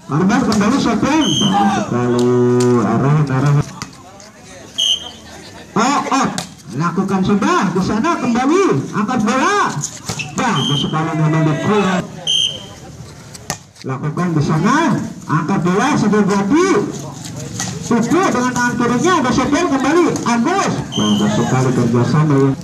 Korban kembali Sofian. Sekali arah. Lakukan sudah di sana kembali angkat bola. Bagus sekali memang dikuat. Lakukan di sana angkat bola sudah jadi. Tuju dengan tangan kirinya ada Sofian kembali Agus. Bagus sekali kerjasama.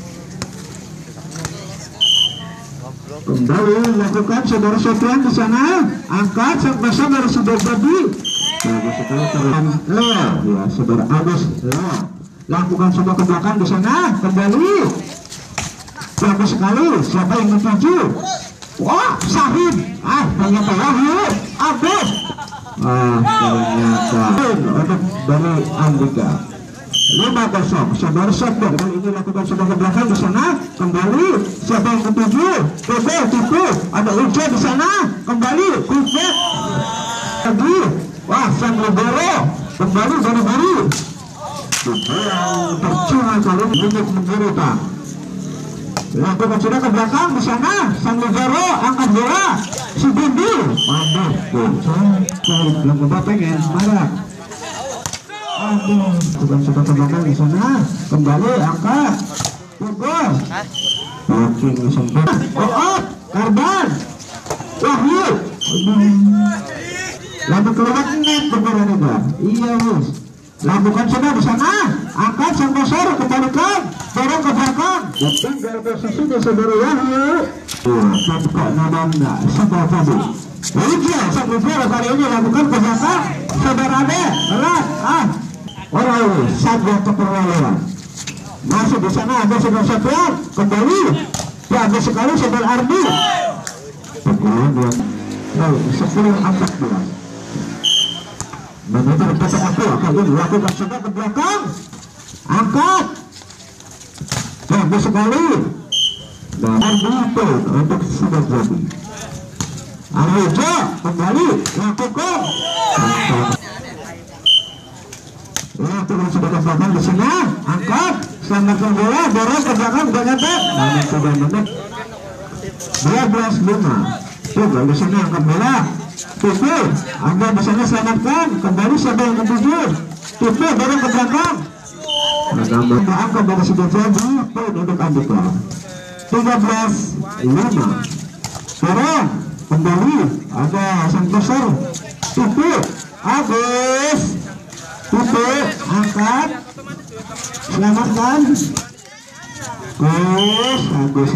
Kembali lakukan saudara Sofian di sana angkat sama dari sudah jadi. Bagus sekali terang Leo ya saudara Agus Leo. Lakukan semua ke belakang di sana kembali. Bagus sekali siapa yang menuju? Wah Sahid ternyata Wahyu Agus. Ternyata untuk dari Andika 5-0 saudara Sofian. Kali ini lakukan semua ke belakang di sana kembali. Siapa yang menuju? Tipu ada Ujo di sana kembali Kufet lagi. Wah Sang Libero kembali buru-buru. Percuma kali ini menggiri Pak. Lakukan sudah ke belakang di sana Sang Libero angkat bola si Bindi. Waduh belum pengen marah. Bukan sudah ke belakang di sana kembali angkat Bogor. Booking sempat. Karban Wahyu. Lalu keluar net beneran juga. Iya bos. Lakukan sudah di sana angkat sang besar kembalikan dorong ke belakang. Tinggal posisi di saudara Wahyu. Kok nabanda sebelah tadi. Ujian sang besar kali ini lakukan ke belakang saudara Ade berat orang saja keperluan. Masih di sana ada saudara Sofian kembali. Bagus sekali saudara Ardi. Pukulan 10-14. Benar-benar petak aku akan dilakukan sudah ke belakang angkat. Bagus sekali dan Ardi untuk sudah jadi. Arjo kembali lakukan. Lakukan sudah ke belakang di sana angkat. Selamatkan bola dorong ke belakang ganyakan. Namun sudah menit 12-5. Coba di sana angkat bola. Tupu, Anda di sana selamatkan. Kembali siapa yang ketuju? Tupu dorong ke belakang. Anda angkat dari sudah jadi. Poin untuk Andika 13-5. Dorong kembali ada sang besar Tupu Agus. Tupu angkat selamatkan Agus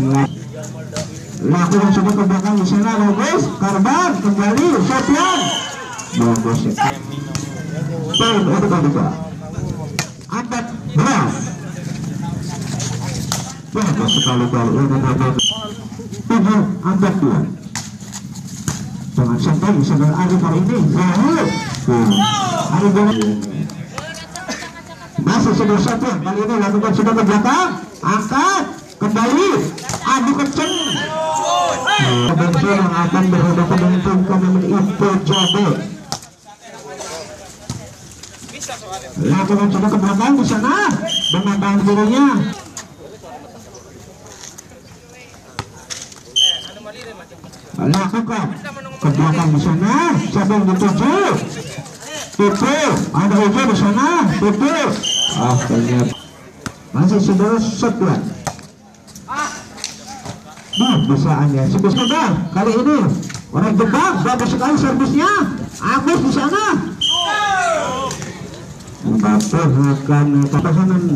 lakukan coba ke belakang di sana. Bagus Karban kembali Sofian. Bagus poin untuk Andika 14. Bagus sekali kali ini 7-2. Jangan sampai saudara Ari kali ini Ari masih saudara Sofian kali ini lakukan sudah ke belakang angkat kembali adu kenceng. Bensin yang akan berhadapan dengan tim kami Info Jobe. Lakukan sudah ke belakang di sana dengan tangan kirinya. Lakukan ke belakang di sana. Siapa yang dituju? Tipu ada Ujo di sana. Tipu ternyata masih saudara Sofian. Bisa anda sebut sudah kali ini orang Jepang. Bagus sekali servisnya Agus di sana. Bapak akan katakan